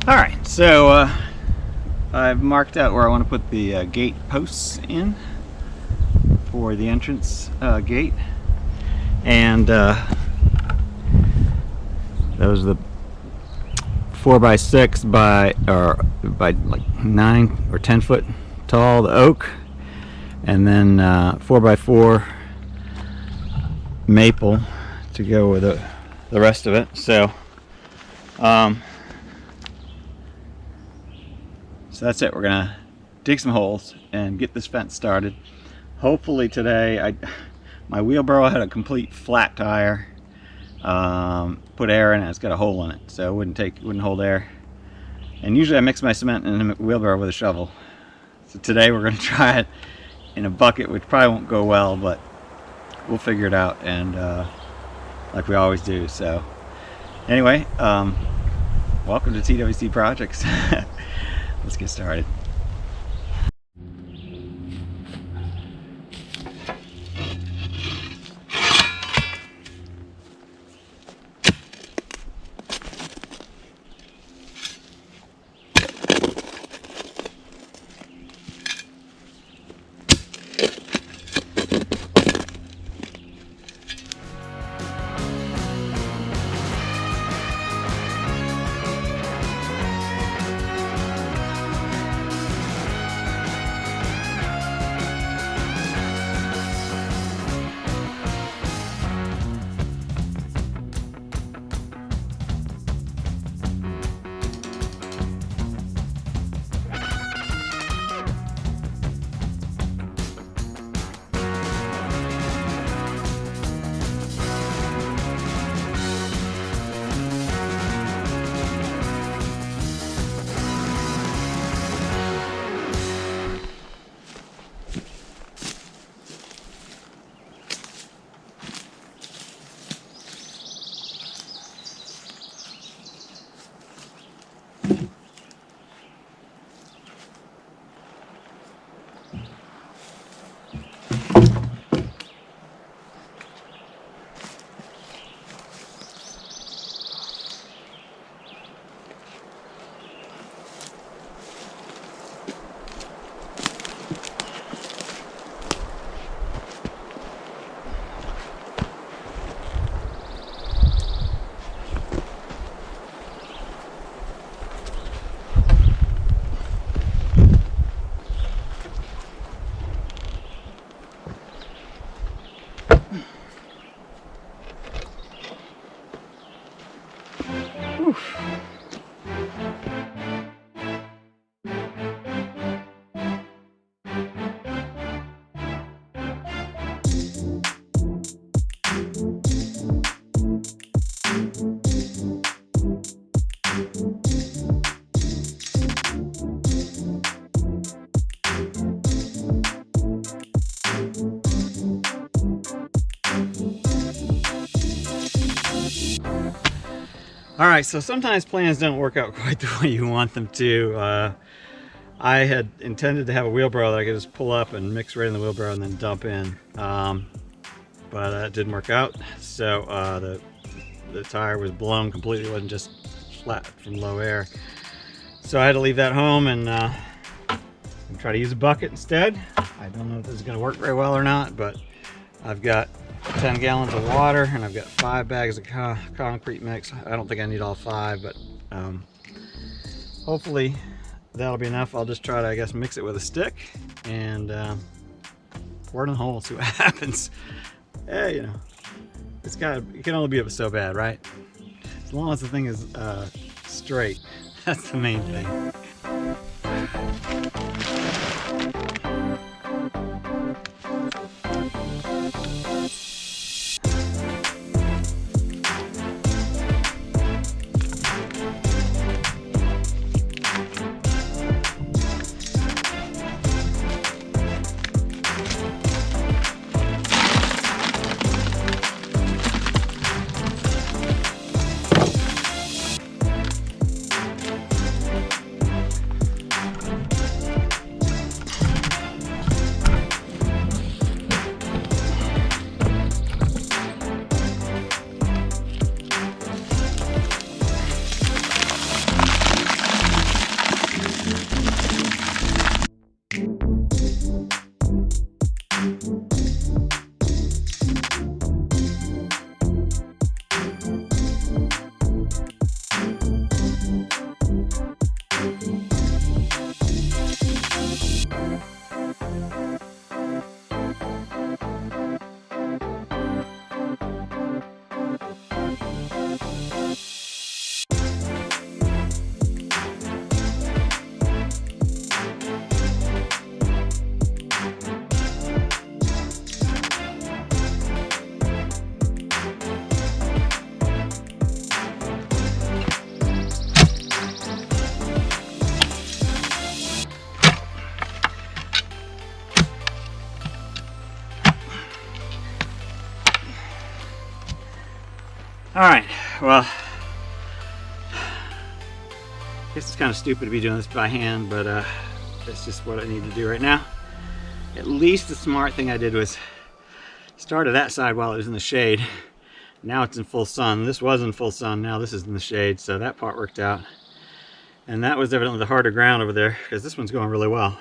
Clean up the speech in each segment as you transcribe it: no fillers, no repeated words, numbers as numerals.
Alright, so I've marked out where I want to put the gate posts in for the entrance gate, and those are the 4x6 by like 9 or 10 foot tall, the oak, and then 4x4 maple to go with the rest of it. So so that's it. We're gonna dig some holes and get this fence started. Hopefully today, my wheelbarrow had a complete flat tire. Put air in it, it's got a hole in it, so it wouldn't hold air. And usually I mix my cement in a wheelbarrow with a shovel. So today we're gonna try it in a bucket, which probably won't go well, but we'll figure it out, and like we always do. So anyway, welcome to TWC Projects. Let's get started. Alright, so sometimes plans don't work out quite the way you want them to. I had intended to have a wheelbarrow that I could just pull up and mix right in the wheelbarrow and then dump in. But that didn't work out. So the tire was blown completely. It wasn't just flat from low air. So I had to leave that home and try to use a bucket instead. I don't know if this is going to work very well or not, but I've got 10 gallons of water and I've got 5 bags of concrete mix. I don't think I need all 5, but hopefully that'll be enough. I'll just try to, I guess, mix it with a stick and pour it in the hole and see what happens. Yeah, you know, it can only be so bad, right? As long as the thing is straight, that's the main thing. All right, well, I guess it's kind of stupid to be doing this by hand, but that's just what I need to do right now. At least the smart thing I did was started that side while it was in the shade. Now it's in full sun. This was in full sun, now this is in the shade, so that part worked out. And that was evidently the harder ground over there, because this one's going really well.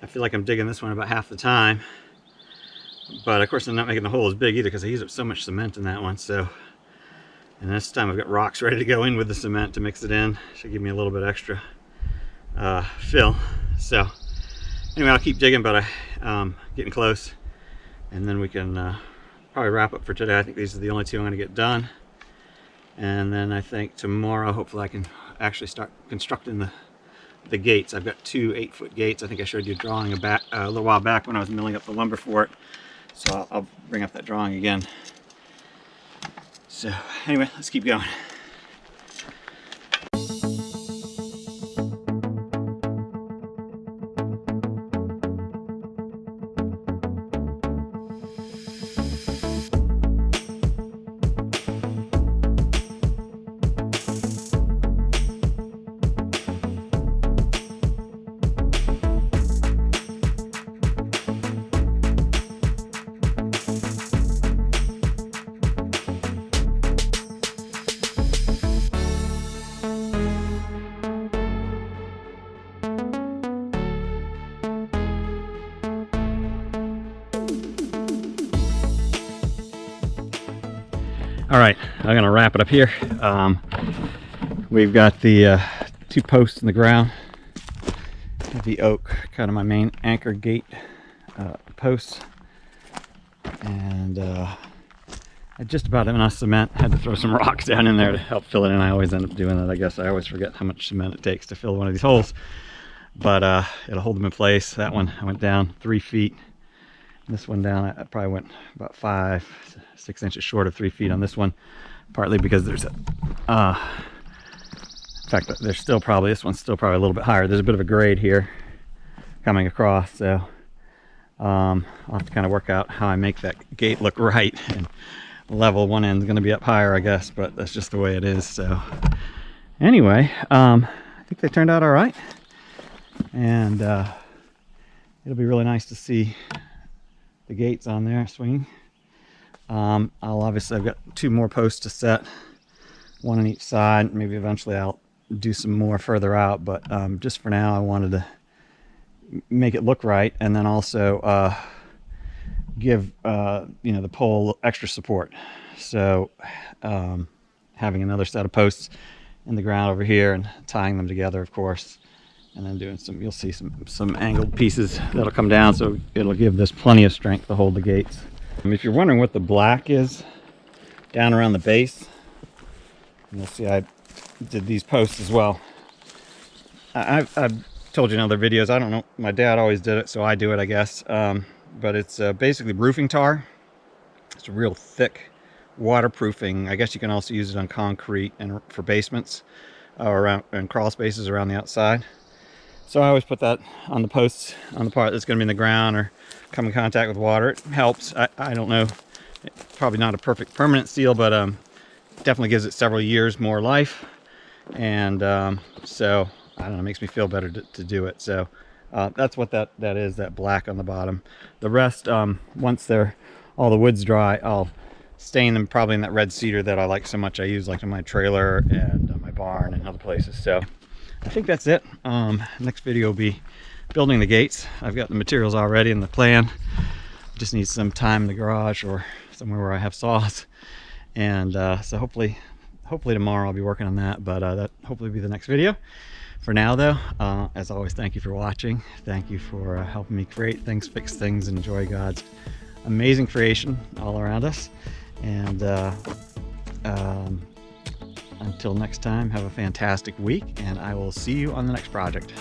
I feel like I'm digging this one about half the time. But of course I'm not making the hole as big either, because I used up so much cement in that one. So, and this time I've got rocks ready to go in with the cement to mix it in. Should give me a little bit extra fill. So anyway, I'll keep digging, but I'm getting close. And then we can probably wrap up for today. I think these are the only two I'm going to get done. And then I think tomorrow, hopefully I can actually start constructing the gates. I've got 2 8-foot gates. I think I showed you a drawing a little while back when I was milling up the lumber for it. So I'll bring up that drawing again. So anyway, let's keep going. All right, I'm gonna wrap it up here. We've got the 2 posts in the ground, the oak, kind of my main anchor gate posts, and I just about have enough cement. Had to throw some rocks down in there to help fill it in. I always end up doing that. I guess I always forget how much cement it takes to fill one of these holes, but it'll hold them in place. That one I went down 3 feet. This one down, I probably went about 5, 6 inches short of 3 feet on this one, partly because there's a, in fact, there's still probably, this one's still probably a little bit higher. There's a bit of a grade here coming across, so I'll have to kind of work out how I make that gate look right and level. One end's going to be up higher, I guess, but that's just the way it is. So anyway, I think they turned out all right, and it'll be really nice to see the gates on there swinging. I've got 2 more posts to set, 1 on each side. Maybe eventually I'll do some more further out, but just for now I wanted to make it look right, and then also give the pole extra support. So having another set of posts in the ground over here and tying them together, of course, and then doing some, you'll see some angled pieces that'll come down, so it'll give this plenty of strength to hold the gates. If you're wondering what the black is down around the base, you'll see I did these posts as well. I've told you in other videos, I don't know, my dad always did it, so I do it, I guess. But it's basically roofing tar. It's a real thick waterproofing. I guess you can also use it on concrete and for basements around and crawl spaces around the outside. So I always put that on the posts, on the part that's going to be in the ground or come in contact with water. It helps. I don't know, it's probably not a perfect permanent seal, but definitely gives it several years more life. And so, I don't know, it makes me feel better to do it. So that's what that is, that black on the bottom. The rest, once all the wood's dry, I'll stain them probably in that red cedar that I like so much. I use like in my trailer and my barn and other places. So I think that's it. Next video will be building the gates. I've got the materials already in the plan. Just need some time in the garage or somewhere where I have saws. And so hopefully tomorrow I'll be working on that, but that hopefully will be the next video. For now though, as always, thank you for watching. Thank you for helping me create things, fix things, and enjoy God's amazing creation all around us. And until next time, have a fantastic week, and I will see you on the next project.